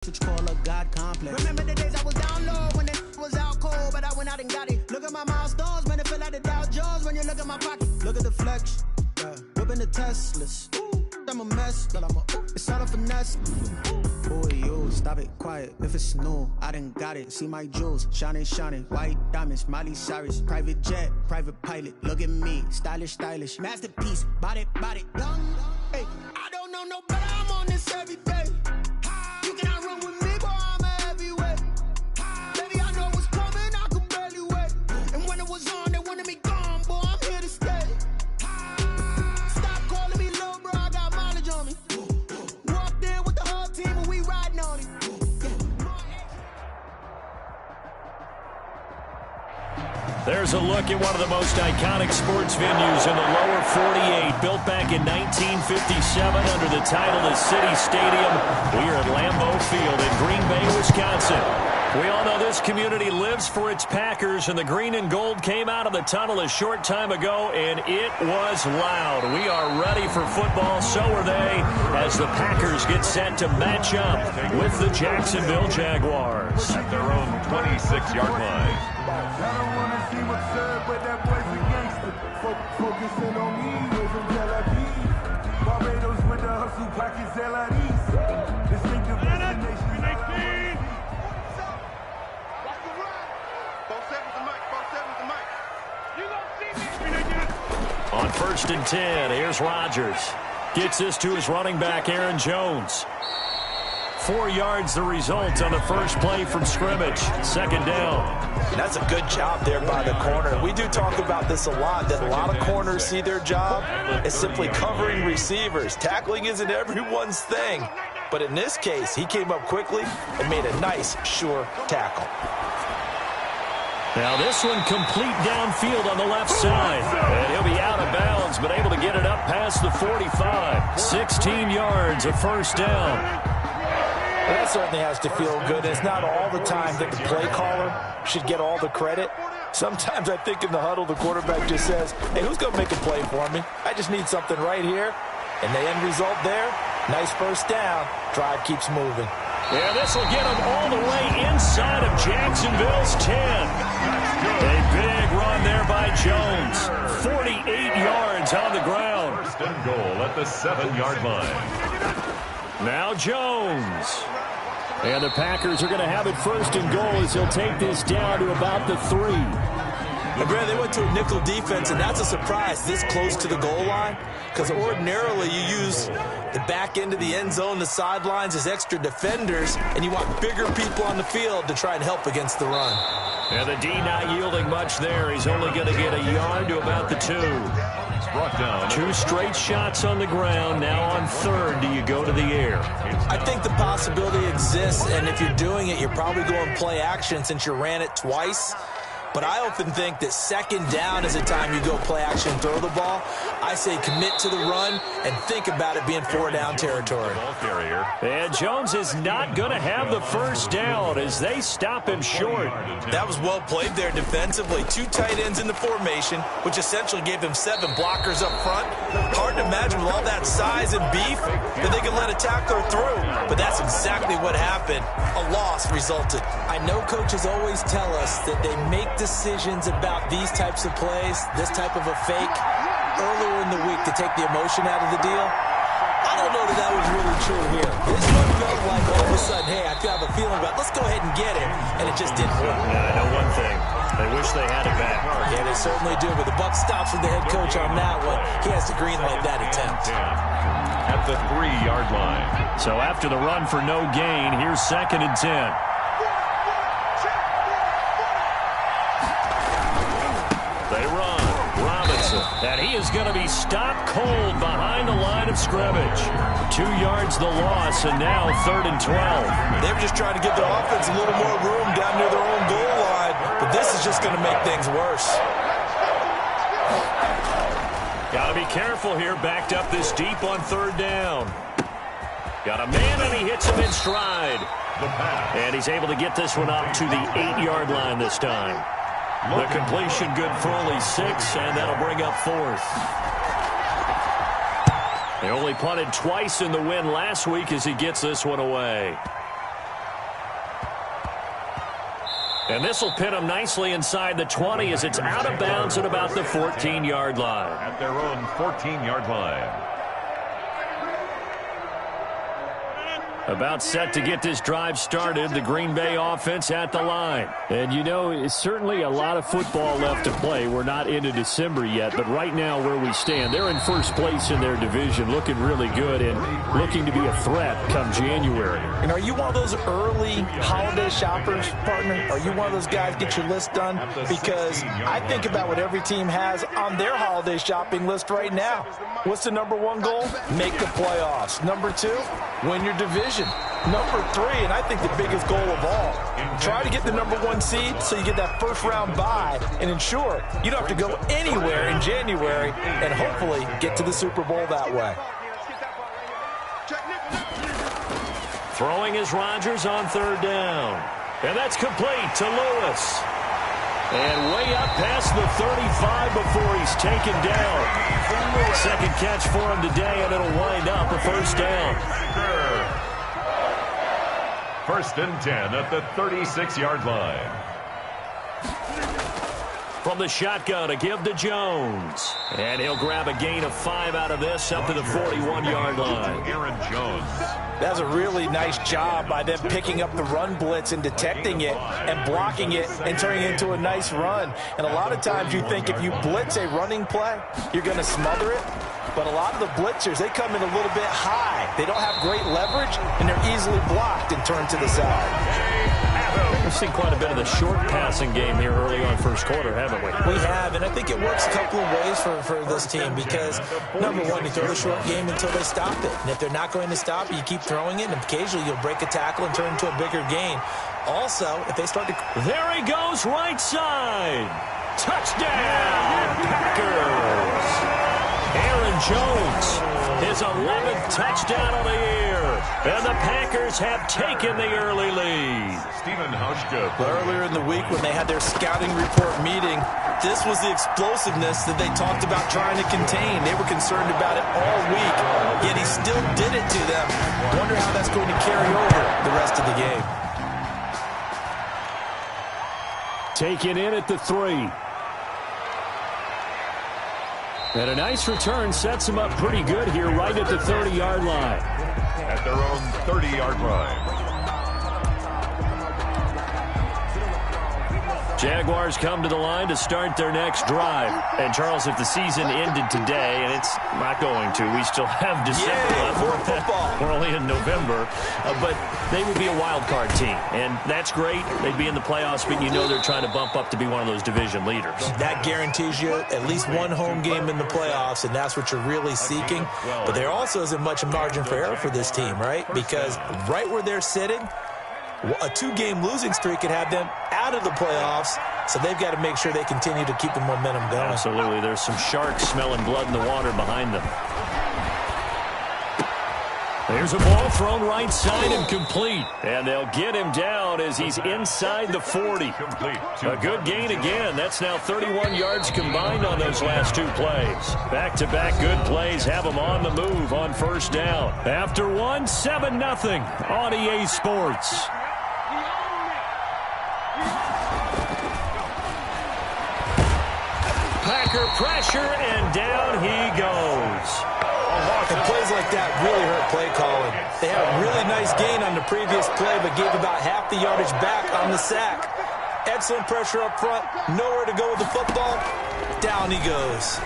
Call a God complex. Remember the days I was down low when it was out cold, but I went out and got it. Look at my milestones, man, it feel like the Dow Jones when you look at my pocket. Look at the flex, whipping the Teslas. I'm a mess, but it's all a finesse. Boy, you stop it, quiet. If it's new, I done got it. See my jewels, shining, white diamonds, Miley Cyrus, private jet, private pilot. Look at me, stylish, masterpiece, body, young. Hey, I don't know no better. I'm on this every day. You cannot run with me, boy. I'm a heavyweight. Baby, I know what's coming. I could barely wait. And when it was on, they wanted me gone, boy. I'm here to stay. Stop calling me little bro. I got mileage on me. Walked in with the whole team and we riding on it. There's a look at one of the most iconic sports venues in the lower 48, built back in 1957 under the title of City Stadium. We are at Lambeau Field in Green Bay, Wisconsin. We all know this community lives for its Packers, and the green and gold came out of the tunnel a short time ago, and it was loud. We are ready for football, so are they, as the Packers get set to match up with the Jacksonville Jaguars. At their own 26-yard line. I don't want to see what's up, but that boy's a gangster. Focusing on me, raising Tel Aviv. Barbados with the hustle, pockets LIDs. Distinctive destination. On 1st and 10, here's Rodgers. Gets this to his running back, Aaron Jones. 4 yards the result on the first play from scrimmage. Second down. That's a good job there by the corner. We do talk about this a lot, that a lot of corners see their job as simply covering receivers. Tackling isn't everyone's thing. But in this case, he came up quickly and made a nice, sure tackle. Now this one complete downfield on the left side. And he'll be out of bounds, but able to get it up past the 45. 16 yards, a first down. Well, that certainly has to feel good. It's not all the time that the play caller should get all the credit. Sometimes I think in the huddle, the quarterback just says, hey, who's going to make a play for me? I just need something right here. And the end result there, nice first down. Drive keeps moving. Yeah, this will get him all the way inside of Jacksonville's 10. A big run there by Jones. 48 yards on the ground. First and goal at the 7-yard line. Now Jones. And the Packers are going to have it first and goal as he'll take this down to about the 3. And Brad, they went to a nickel defense, and that's a surprise this close to the goal line, because ordinarily you use the back end of the end zone, the sidelines as extra defenders, and you want bigger people on the field to try and help against the run. And the D not yielding much there. He's only going to get a yard to about the 2. It's brought down. 2 straight shots on the ground. Now on third, do you go to the air? I think the possibility exists, and if you're doing it, you're probably going play action since you ran it twice. But I often think that second down is the time you go play action, throw the ball. I say commit to the run and think about it being 4-down territory. Ball carrier. And Jones is not going to have the first down as they stop him short. That was well played there defensively. 2 tight ends in the formation, which essentially gave them 7 blockers up front. Hard to imagine with all that size and beef that they could let a tackler through. But that's exactly what happened. A loss resulted. I know coaches always tell us that they make decisions about these types of plays, this type of a fake, earlier in the week to take the emotion out of the deal. I don't know that that was really true here. This one felt like all of a sudden, hey, I have a feeling about, let's go ahead and get it, and it just didn't work. Yeah, I know one thing. They wish they had it back. Yeah, they certainly do, but the buck stops with the head coach on that one. He has to green light that attempt. At the 3-yard line. So after the run for no gain, here's 2nd and 10. And he is going to be stopped cold behind the line of scrimmage. 2 yards the loss, and now 3rd and 12. They were just trying to give their offense a little more room down near their own goal line, but this is just going to make things worse. Got to be careful here, backed up this deep on 3rd down. Got a man, and he hits him in stride. And he's able to get this one up to the 8-yard line this time. The completion good for only 6, and that'll bring up 4th. They only punted twice in the win last week as he gets this one away. And this will pin them nicely inside the 20 as it's out of bounds at about the 14-yard line. At their own 14-yard line. About set to get this drive started, the Green Bay offense at the line. And, you know, it's certainly a lot of football left to play. We're not into December yet, but right now where we stand, they're in first place in their division, looking really good and looking to be a threat come January. And are you one of those early holiday shoppers, partner? Are you one of those guys get your list done? Because I think about what every team has on their holiday shopping list right now. What's the number one goal? Make the playoffs. Number 2, win your division. Number 3, and I think the biggest goal of all, try to get the number 1 seed so you get that first round bye and ensure you don't have to go anywhere in January and hopefully get to the Super Bowl that way. Throwing is Rodgers on 3rd down. And that's complete to Lewis. And way up past the 35 before he's taken down. Second catch for him today, and it'll wind up a first down. 1st and 10 at the 36-yard line. From the shotgun, a give to Jones. And he'll grab a gain of 5 out of this up to the 41-yard line. Aaron Jones. That's a really nice job by them picking up the run blitz and detecting it and blocking it and turning it into a nice run. And a lot of times you think if you blitz a running play, you're going to smother it. But a lot of the blitzers, they come in a little bit high. They don't have great leverage, and they're easily blocked and turned to the side. We've seen quite a bit of the short passing game here early on first quarter, haven't we? We have, and I think it works a couple of ways for this team because, number one, you throw the short game until they stop it. And if they're not going to stop it, you keep throwing it, and occasionally you'll break a tackle and turn it into a bigger gain. Also, if they start to... There he goes, right side. Touchdown, Packers. Aaron Jones, his 11th touchdown of the year. And the Packers have taken the early lead. Stephen Hauschka. Earlier in the week when they had their scouting report meeting, this was the explosiveness that they talked about trying to contain. They were concerned about it all week, yet he still did it to them. Wonder how that's going to carry over the rest of the game. Taken in at the 3. And a nice return sets him up pretty good here right at the 30-yard line. At their own 30-yard line. Jaguars come to the line to start their next drive. And, Charles, if the season ended today, and it's not going to, we still have December left. More football. We're only in November. But they would be a wild card team. And that's great. They'd be in the playoffs, but you know they're trying to bump up to be one of those division leaders. That guarantees you at least one home game in the playoffs, and that's what you're really seeking. But there also isn't much margin for error for this team, right? Because right where they're sitting, a 2-game losing streak could have them out of the playoffs, so they've got to make sure they continue to keep the momentum going. Absolutely. There's some sharks smelling blood in the water behind them. There's a ball thrown right side and complete. And they'll get him down as he's inside the 40. A good gain again. That's now 31 yards combined on those last 2 plays. Back-to-back good plays have him on the move on first down. After one, 7-0 on EA Sports. Packer pressure, and down he goes. And plays like that really hurt play calling. They had a really nice gain on the previous play, but gave about half the yardage back on the sack. Excellent pressure up front. Nowhere to go with the football. Down he goes.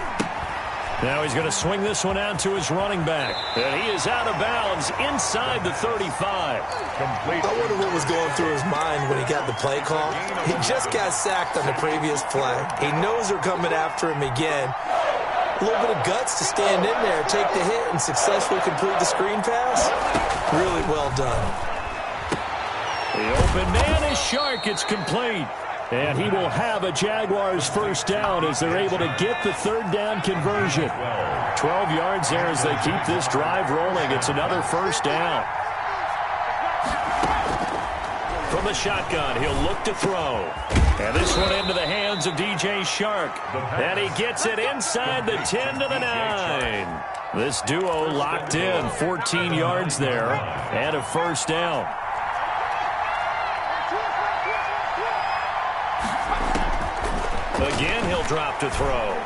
Now he's going to swing this one out to his running back. And he is out of bounds inside the 35. I wonder what was going through his mind when he got the play call. He just got sacked on the previous play. He knows they're coming after him again. A little bit of guts to stand in there, take the hit, and successfully complete the screen pass. Really well done. The open man is Shark. It's complete. And he will have a Jaguars first down as they're able to get the 3rd down conversion. 12 yards there as they keep this drive rolling. It's another first down. From the shotgun, he'll look to throw. And this one into the hands of DJ Shark. And he gets it inside the 10 to the 9. This duo locked in, 14 yards there, and a first down. Again, he'll drop to throw.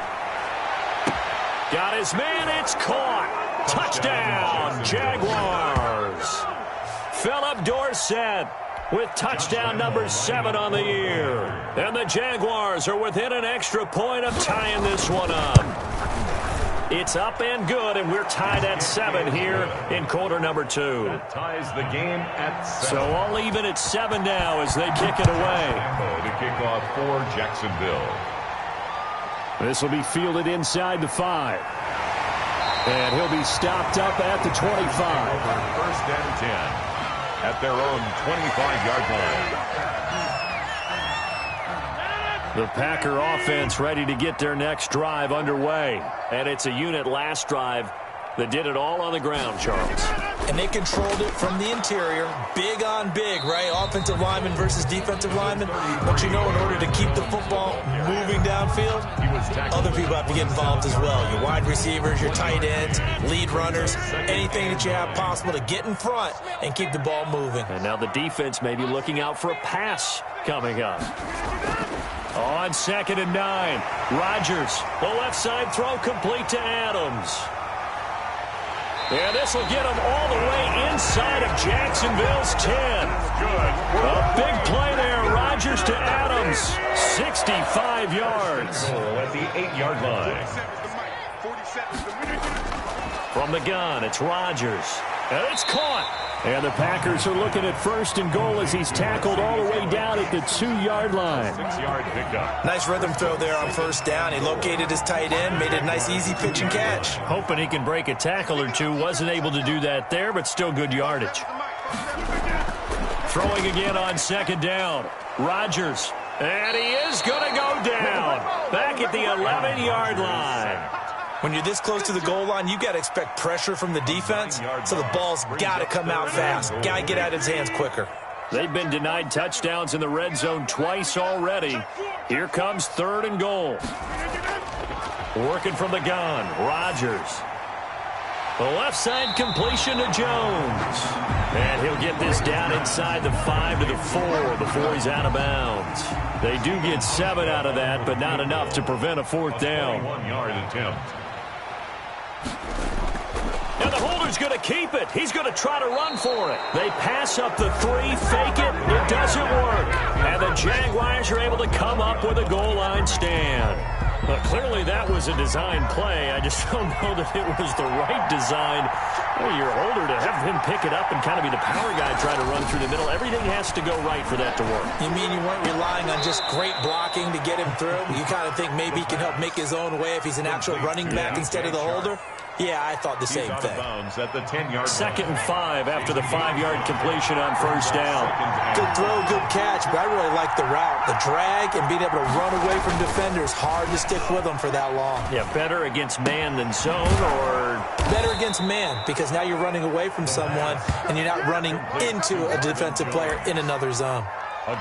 Got his man. It's caught. Touchdown, Jaguars. Philip Dorsett with touchdown number 7 on the year. And the Jaguars are within an extra point of tying this one up. It's up and good, and we're tied at 7 here in quarter number 2. That ties the game at 7. So all even at 7 now as they kick it away. To kick off for Jacksonville. This will be fielded inside the 5. And he'll be stopped up at the 25. First and 10 at their own 25-yard line. The Packer offense ready to get their next drive underway. And it's a unit last drive that did it all on the ground, Charles. And they controlled it from the interior, big on big, right? Offensive lineman versus defensive lineman. But you know, in order to keep the football moving downfield, other people have to get involved as well. Your wide receivers, your tight ends, lead runners, anything that you have possible to get in front and keep the ball moving. And now the defense may be looking out for a pass coming up. On 2nd and 9, Rodgers, the left side throw complete to Adams. And this will get him all the way inside of Jacksonville's 10. A big play there. Rodgers to Adams. 65 yards. At the 8-yard line. From the gun, it's Rodgers. And it's caught. And the Packers are looking at 1st and goal as he's tackled all the way down at the 2-yard line. 6-yard pickup. Nice rhythm throw there on 1st down. He located his tight end, made it a nice easy pitch and catch. Hoping he can break a tackle or two. Wasn't able to do that there, but still good yardage. Throwing again on 2nd down. Rodgers. And he is going to go down. Back at the 11-yard line. When you're this close to the goal line, you got to expect pressure from the defense, so the ball's got to come out fast. Got to get out of his hands quicker. They've been denied touchdowns in the red zone twice already. Here comes 3rd and goal. Working from the gun, Rodgers. The left side completion to Jones. And he'll get this down inside the 5 to the 4 before he's out of bounds. They do get 7 out of that, but not enough to prevent a 4th down. 1-yard attempt. And the holder's going to keep it. He's going to try to run for it. They pass up the 3, fake it. It doesn't work. And the Jaguars are able to come up with a goal line stand. But clearly that was a design play. I just don't know that it was the right design. Well, your holder to have him pick it up and kind of be the power guy trying to run through the middle. Everything has to go right for that to work. You mean you weren't relying on just great blocking to get him through? You kind of think maybe he can help make his own way if he's an actual running back instead of the holder? Yeah, I thought the same thing. At the 10-yard 2nd and 5 after the 5-yard completion on 1st down. Good throw, good catch, but I really like the route. The drag and being able to run away from defenders, hard to stick with them for that long. Yeah, better against man than zone, or better against man, because now you're running away from someone and you're not running into a defensive player in another zone.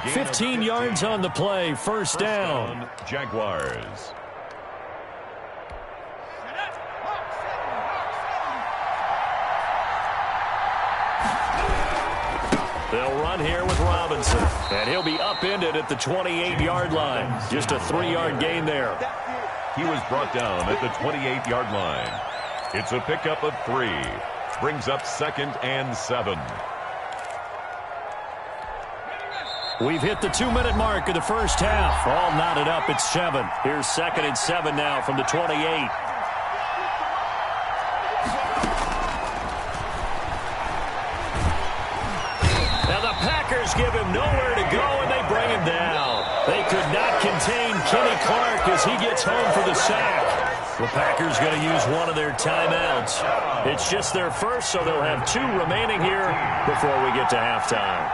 15 yards on the play, 1st down. Jaguars. They'll run here with Robinson, and he'll be upended at the 28-yard line. Just a 3-yard gain there. He was brought down at the 28-yard line. It's a pickup of 3. Brings up 2nd and 7. We've hit the 2-minute mark of the first half. All knotted up at 7. Here's 2nd and 7 now from the 28. Give him nowhere to go, and they bring him down. They could not contain Kenny Clark as he gets home for the sack. The Packers going to use one of their timeouts. It's just their first, so they'll have 2 remaining here before we get to halftime.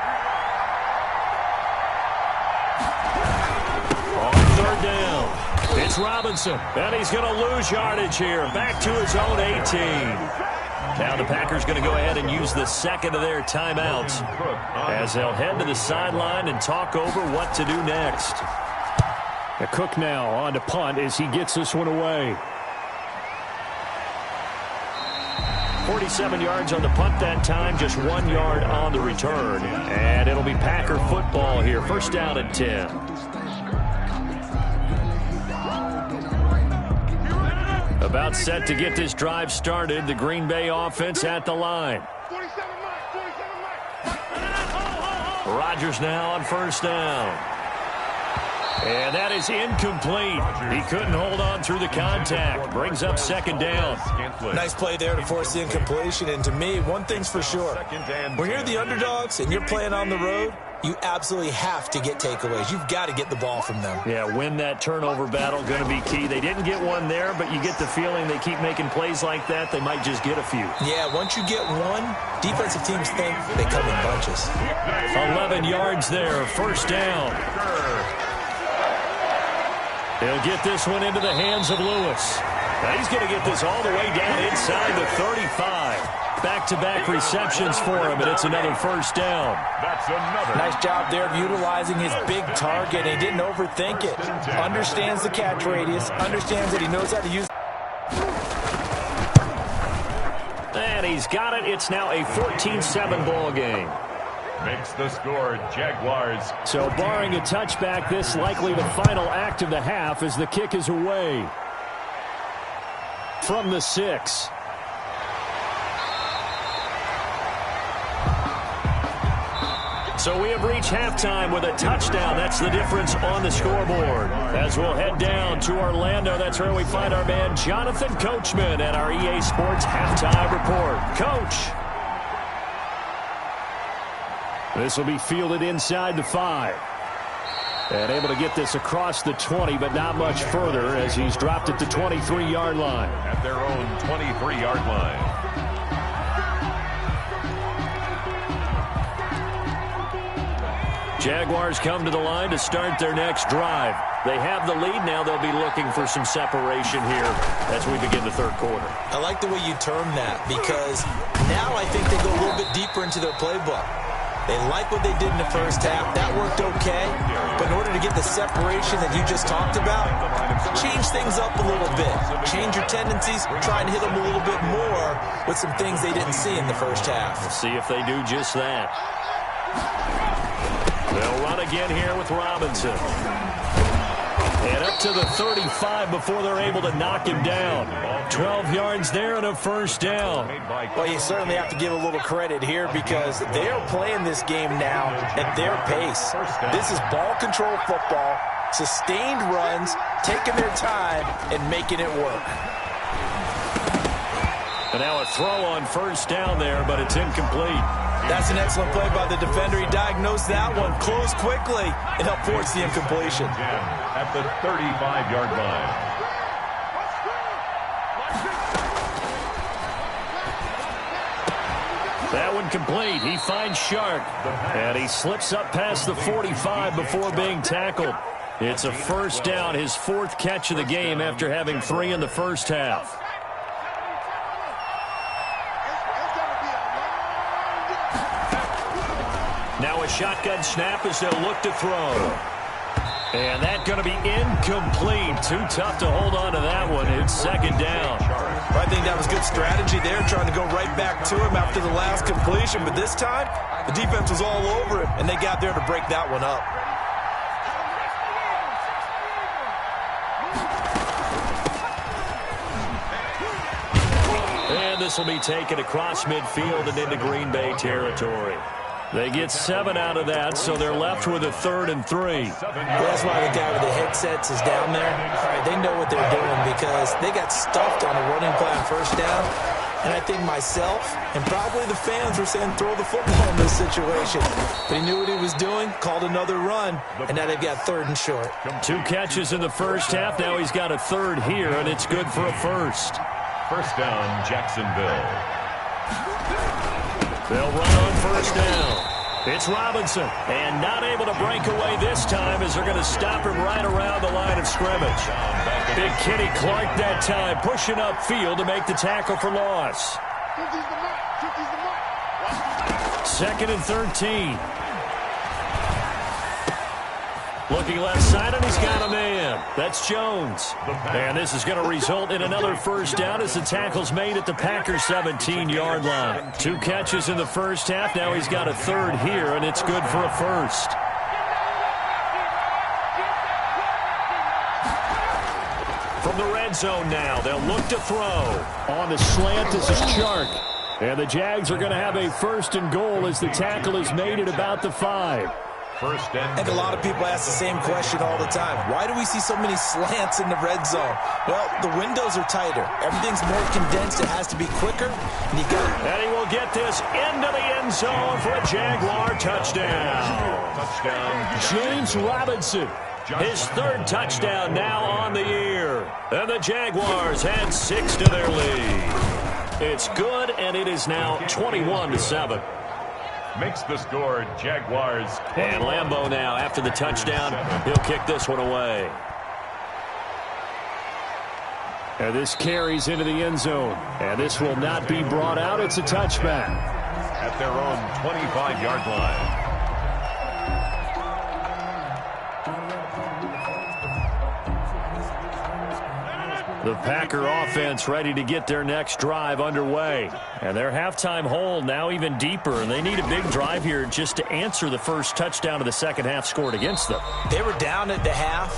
On 3rd down, it's Robinson, and he's going to lose yardage here. Back to his own 18. Now the Packers going to go ahead and use the 2nd of their timeouts as they'll head to the sideline and talk over what to do next. Cook now on to punt as he gets this one away. 47 yards on the punt that time, just 1 yard on the return. And it'll be Packer football here, 1st down and 10. About set to get this drive started. The Green Bay offense at the line. Rodgers now on first down. And that is incomplete. He couldn't hold on through the contact. Brings up second down. Nice play there to force the incompletion. And to me, one thing's for sure. When you're the underdogs and you're playing on the road, you absolutely have to get takeaways. You've got to get the ball from them. Yeah, win that turnover battle, going to be key. They didn't get one there, but you get the feeling they keep making plays like that, they might just get a few. Yeah, once you get one, defensive teams think they come in bunches. 11 yards there, first down. He'll get this one into the hands of Lewis. Now he's going to get this all the way down inside the 35. Back-to-back receptions for him, and it's another first down. That's another. Nice job there of utilizing his big target. He didn't overthink it. Understands the catch radius. Understands that he knows how to use. And he's got it. It's now a 14-7 ball game. Makes the score, Jaguars. So barring a touchback, this likely the final act of the half as the kick is away. From the 6. So we have reached halftime with a touchdown. That's the difference on the scoreboard. As we'll head down to Orlando, that's where we find our man Jonathan Coachman at our EA Sports Halftime Report. Coach. This will be fielded inside the 5. And able to get this across the 20, but not much further as he's dropped at the 23-yard line. At their own 23-yard line. Jaguars come to the line to start their next drive. They have the lead now. They'll be looking for some separation here as we begin the third quarter. I like the way you term that because now I think they go a little bit deeper into their playbook. They like what they did in the first half. That worked okay. But in order to get the separation that you just talked about, change things up a little bit. Change your tendencies. Try and hit them a little bit more with some things they didn't see in the first half. We'll see if they do just that. They'll run again here with Robinson. And up to the 35 before they're able to knock him down. 12 yards there and a first down. Well, you certainly have to give a little credit here because they're playing this game now at their pace. This is ball control football, sustained runs, taking their time, and making it work. And now a throw on first down there, but it's incomplete. That's an excellent play by the defender. He diagnosed that one, closed quickly, and helped force the incompletion. At the 35-yard line. That one complete. He finds Shark, and he slips up past the 45 before being tackled. It's a first down, his 4th catch of the game after having 3 in the first half. Now a shotgun snap as they'll look to throw. And that's going to be incomplete. Too tough to hold on to that one. It's second down. I think that was good strategy there, trying to go right back to him after the last completion. But this time, the defense was all over him, and they got there to break that one up. And this will be taken across midfield and into Green Bay territory. They get 7 out of that, so they're left with a 3rd and 3. That's why the guy with the headsets is down there. All right, they know what they're doing because they got stuffed on a running play on first down. And I think myself and probably the fans were saying throw the football in this situation. But he knew what he was doing, called another run, and now they've got 3rd and short. 2 catches in the first half. Now he's got a 3rd here, and it's good for a first. First down, Jacksonville. They'll run on first down. It's Robinson, and not able to break away this time as they're going to stop him right around the line of scrimmage. Big Kenny Clark that time, pushing upfield to make the tackle for loss. 2nd and 13. Looking left side, and he's got a man. That's Jones. And this is going to result in another first down as the tackle's made at the Packers' 17-yard line. 2 catches in the first half. Now he's got a 3rd here, and it's good for a first. From the red zone now, they'll look to throw. On the slant, this is Chark. And the Jags are going to have a 1st and goal as the tackle is made at about the 5. And a lot of people ask the same question all the time. Why do we see so many slants in the red zone? Well, the windows are tighter. Everything's more condensed. It has to be quicker. And he will get this into the end zone for a Jaguar touchdown. James Robinson, his 3rd touchdown now on the year. And the Jaguars add 6 to their lead. It's good, and it is now 21-7. Makes the score Jaguars. And Lambeau now, after the touchdown, he'll kick this one away. And this carries into the end zone. And this will not be brought out. It's a touchback. At their own 25-yard line. The Packer offense ready to get their next drive underway. And their halftime hole now even deeper. And they need a big drive here just to answer the first touchdown of the second half scored against them. They were down at the half.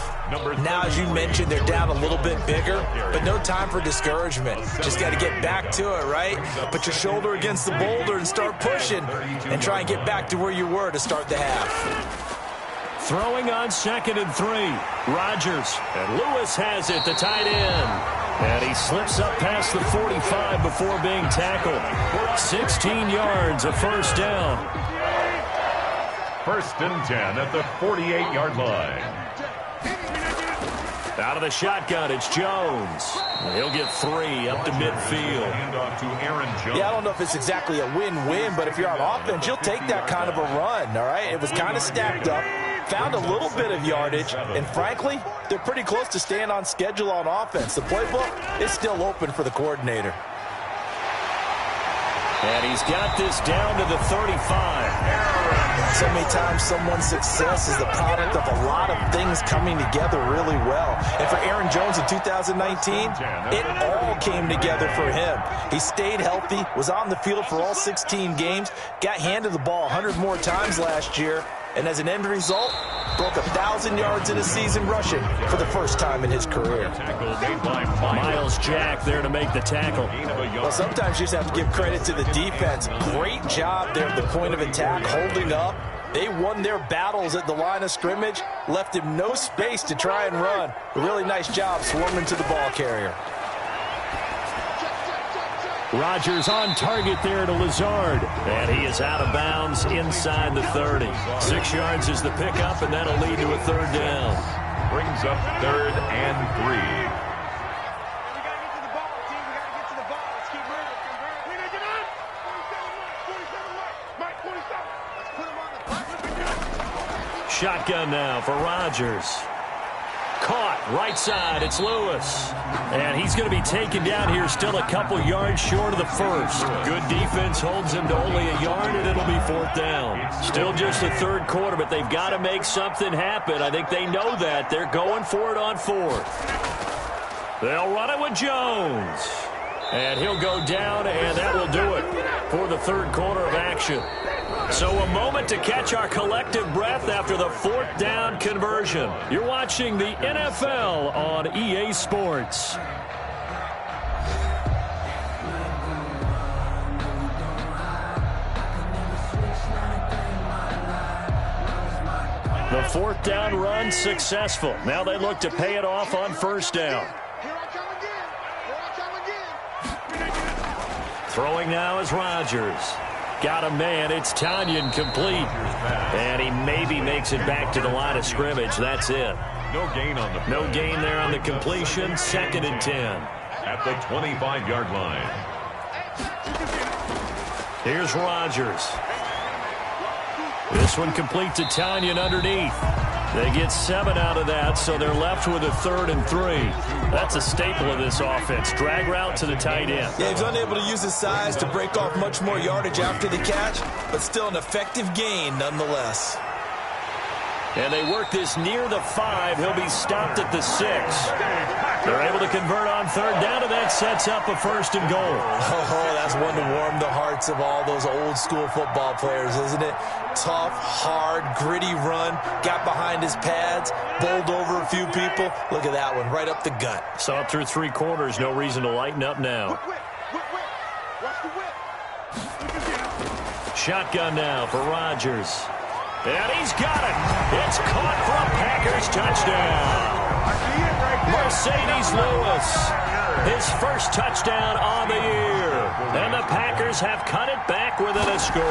Now, as you mentioned, they're down a little bit bigger. But no time for discouragement. Just got to get back to it, right? Put your shoulder against the boulder and start pushing. And try and get back to where you were to start the half. Throwing on 2nd and 3. Rodgers. And Lewis has it, the tight end. And he slips up past the 45 before being tackled. 16 yards, a first down. 1st and 10 at the 48-yard line. Out of the shotgun, it's Jones. He'll get 3 up to midfield. Handoff to Aaron Jones. Yeah, I don't know if it's exactly a win-win, but if you're on offense, you'll take that kind of a run, all right? It was kind of stacked up. Found a little bit of yardage, and frankly, they're pretty close to staying on schedule on offense. The playbook is still open for the coordinator. And he's got this down to the 35. So many times someone's success is the product of a lot of things coming together really well. And for Aaron Jones in 2019, it all came together for him. He stayed healthy, was on the field for all 16 games, got handed the ball 100 more times last year, and as an end result, broke 1,000 yards in a season rushing for the first time in his career. Myles Jack there to make the tackle. Well, sometimes you just have to give credit to the defense. Great job there at the point of attack, holding up. They won their battles at the line of scrimmage, left him no space to try and run. A really nice job swarming to the ball carrier. Rodgers on target there to Lazard. And he is out of bounds inside the 30. 6 yards is the pickup, and that'll lead to a 3rd down. Brings up 3rd and 3. Shotgun now for Rodgers. Caught, right side, it's Lewis. And he's going to be taken down here still a couple yards short of the first. Good defense holds him to only a yard, and it'll be 4th down. Still just the 3rd quarter, but they've got to make something happen. I think they know that. They're going for it on 4th. They'll run it with Jones. And he'll go down, and that will do it for the 3rd quarter of action. So a moment to catch our collective breath after the 4th down conversion. You're watching the NFL on EA Sports. The 4th down run successful. Now they look to pay it off on 1st down. Throwing now is Rodgers. Got a man. It's Tonyan complete. And he maybe makes it back to the line of scrimmage. That's it. No gain on the play. No gain there on the completion. 2nd and 10. At the 25-yard line. Here's Rodgers. This one complete to Tonyan underneath. They get 7 out of that, so they're left with a 3rd and 3. That's a staple of this offense. Drag route to the tight end. Yeah, he's unable to use his size to break off much more yardage after the catch, but still an effective gain nonetheless. And they work this near the 5. He'll be stopped at the 6. They're able to convert on third down, and that sets up a first and goal. Oh, that's one to warm the hearts of all those old-school football players, isn't it? Tough, hard, gritty run, got behind his pads, bowled over a few people. Look at that one, right up the gut. Saw it through 3 quarters, no reason to lighten up now. Shotgun now for Rodgers. And he's got it. It's caught for a Packers touchdown. Mercedes Lewis, his first touchdown on the year. And the Packers have cut it back within a score.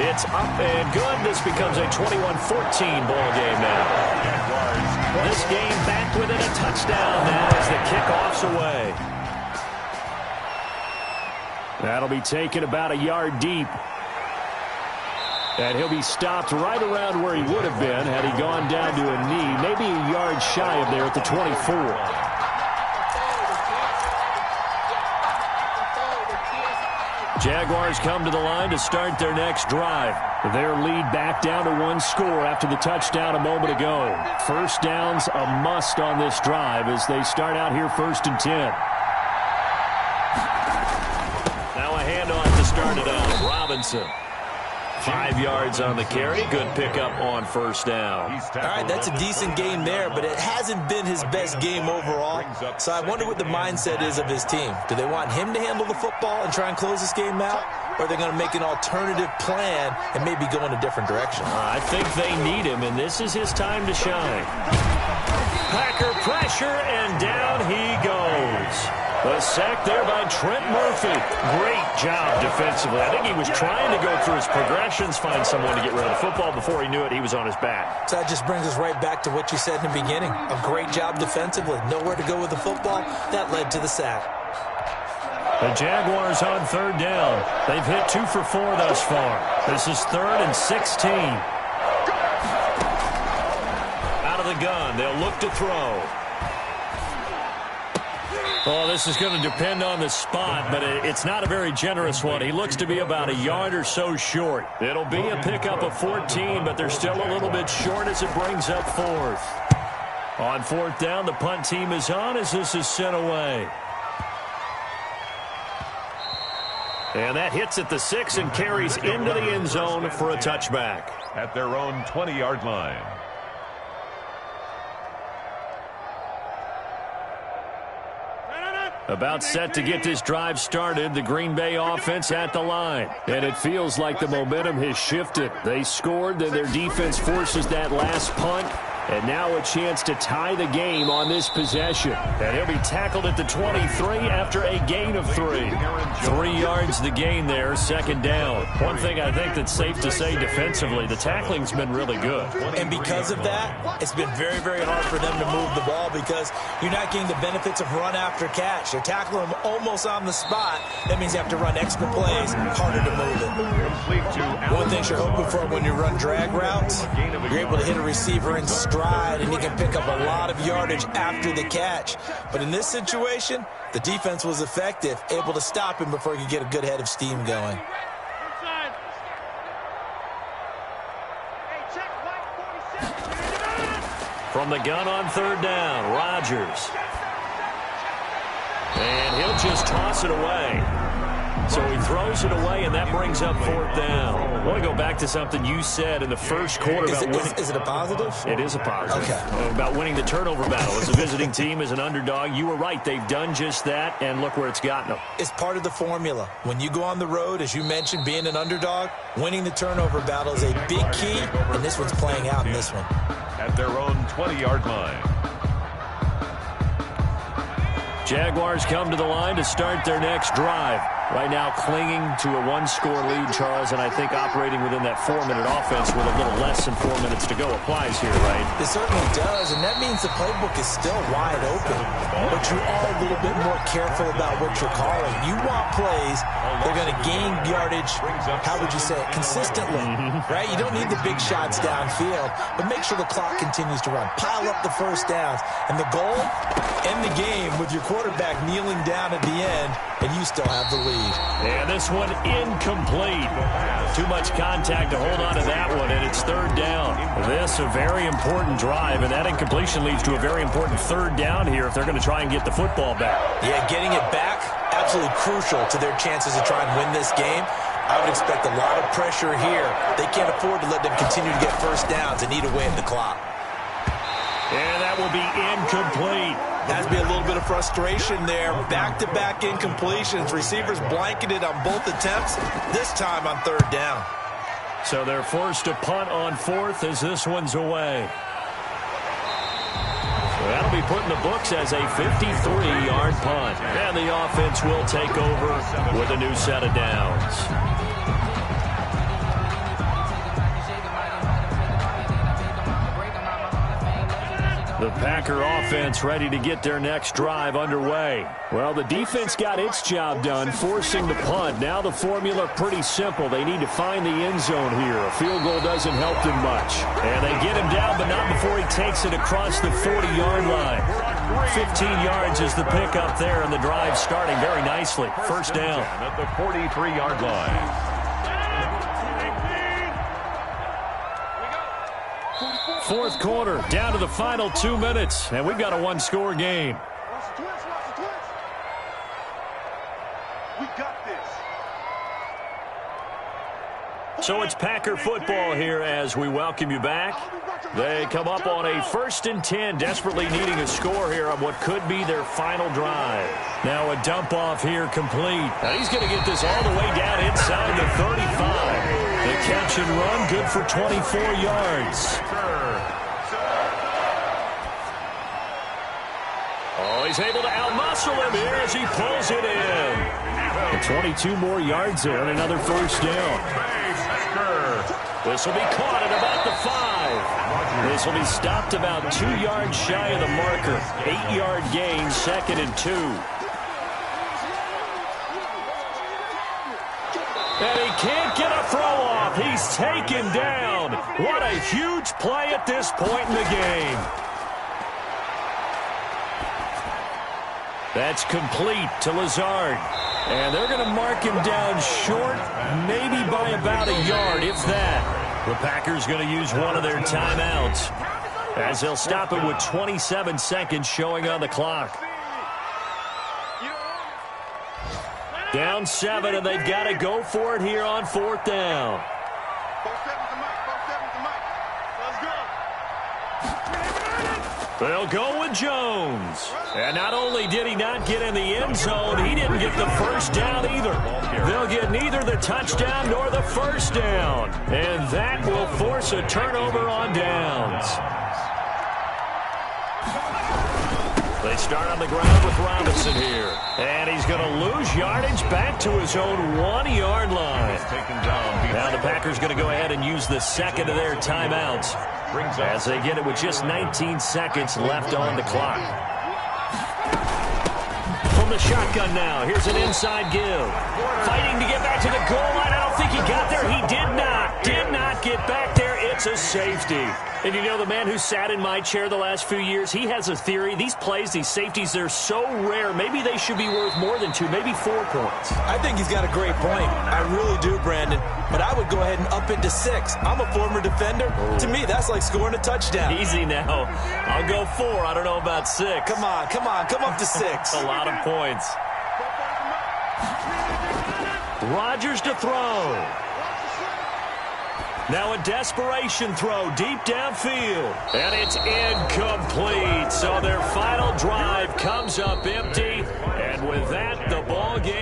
It's up and good. This becomes a 21-14 ball game now. This game back within a touchdown now as the kickoff's away. That'll be taken about a yard deep. And he'll be stopped right around where he would have been had he gone down to a knee, maybe a yard shy of there at the 24. Jaguars come to the line to start their next drive. Their lead back down to 1 score after the touchdown a moment ago. First down's a must on this drive as they start out here 1st and 10. Now a handoff to start it out. Robinson. 5 yards on the carry. Good pickup on first down. All right, that's a decent game there, but it hasn't been his best game overall. So I wonder what the mindset is of his team. Do they want him to handle the football and try and close this game out? Or are they going to make an alternative plan and maybe go in a different direction? I think they need him, and this is his time to shine. Packer pressure, and down he goes. A sack there by Trent Murphy. Great job defensively. I think he was trying to go through his progressions, find someone to get rid of the football. Before he knew it, he was on his back. So that just brings us right back to what you said in the beginning. A great job defensively. Nowhere to go with the football. That led to the sack. The Jaguars on third down. They've hit 2 for 4 thus far. This is 3rd and 16. Out of the gun. They'll look to throw. Oh, this is going to depend on the spot, but it's not a very generous one. He looks to be about a yard or so short. It'll be a pickup of 14, but they're still a little bit short as it brings up 4th. On 4th down, the punt team is on as this is sent away. And that hits at the 6 and carries into the end zone for a touchback. At their own 20-yard line. About set to get this drive started, the Green Bay offense at the line. And it feels like the momentum has shifted. They scored, then their defense forces that last punt. And now a chance to tie the game on this possession. And he'll be tackled at the 23 after a gain of 3. 3 yards the gain there, 2nd down. One thing I think that's safe to say defensively, the tackling's been really good. And because of that, it's been very, very hard for them to move the ball because you're not getting the benefits of run after catch. They're tackling them almost on the spot. That means you have to run extra plays, harder to move it. One thing you're hoping for when you run drag routes, you're able to hit a receiver in stride, and he can pick up a lot of yardage after the catch. But in this situation, the defense was effective, able to stop him before he could get a good head of steam going. From the gun on third down, Rodgers. And he'll just toss it away. So he throws it away, and that brings up 4th down. I want to go back to something you said in the first quarter. Is it a positive? It is a positive. Okay. About winning the turnover battle. As a visiting team, as an underdog, you were right. They've done just that, and look where it's gotten them. It's part of the formula. When you go on the road, as you mentioned, being an underdog, winning the turnover battle is a big key, and this one's playing out in this one. At their own 20-yard line. Jaguars come to the line to start their next drive. Right now clinging to a 1-score lead, Charles, and I think operating within that 4-minute offense with a little less than 4 minutes to go applies here, right? It certainly does, and that means the playbook is still wide open. But you are a little bit more careful about what you're calling. You want plays that are going to gain yardage, how would you say it, consistently, right? You don't need the big shots downfield, but make sure the clock continues to run. Pile up the first downs. And the goal, end the game with your quarterback kneeling down at the end, and you still have the lead. lead. And this one incomplete. Too much contact to hold on to that one, and it's third down. This a very important drive, and that incompletion leads to a very important third down here if they're going to try and get the football back. Yeah, getting it back, absolutely crucial to their chances to try and win this game. I would expect a lot of pressure here. They can't afford to let them continue to get first downs and eat away at the clock. And that will be incomplete. Has to be a little bit of frustration there. Back-to-back incompletions. Receivers blanketed on both attempts, this time on third down. So they're forced to punt on fourth as this one's away. So that'll be put in the books as a 53-yard punt. And the offense will take over with a new set of downs. The Packer offense ready to get their next drive underway. Well, the defense got its job done, forcing the punt. Now the formula pretty simple. They need to find the end zone here. A field goal doesn't help them much. And they get him down, but not before he takes it across the 40-yard line. 15 yards is the pickup there, and the drive starting very nicely. First down. At the 43-yard line. Fourth quarter, down to the final 2 minutes, and we've got a one-score game. We got this. So it's Packer football here as we welcome you back. They come up on a 1st and 10, desperately needing a score here on what could be their final drive. Now a dump-off here complete. Now he's going to get this all the way down inside the 35. The catch and run, good for 24 yards. Oh, he's able to outmuscle him here as he pulls it in. And 22 more yards there and another first down. This will be caught at about the 5. This will be stopped about 2 yards shy of the marker. 8-yard gain, 2nd and 2. And he can't get a throw off. He's taken down. What a huge play at this point in the game. That's complete to Lazard. And they're going to mark him down short, maybe by about a yard, if that. The Packers going to use one of their timeouts as they'll stop it with 27 seconds showing on the clock. Down 7, and they've got to go for it here on 4th down. They'll go with Jones. And not only did he not get in the end zone, he didn't get the first down either. They'll get neither the touchdown nor the first down. And that will force a turnover on downs. They start on the ground with Robinson here. And he's going to lose yardage back to his own 1-yard line. Now the Packers going to go ahead and use the second of their timeouts as they get it with just 19 seconds left on the clock. From the shotgun now, here's an inside give. Fighting to get back to the goal line. I don't think he got there. He did not get back there. It's a safety. And you know, the man who sat in my chair the last few years, he has a theory. These plays, these safeties, they're so rare. Maybe they should be worth more than 2, maybe 4 points. I think he's got a great point. I really do, Brandon. But I would go ahead and up it to 6. I'm a former defender. To me, that's like scoring a touchdown. Easy now. I'll go 4. I don't know about 6. Come on. Come up to 6. A lot of points. Rodgers to throw. Now a desperation throw deep downfield. And it's incomplete. So their final drive comes up empty. And with that, the ball game.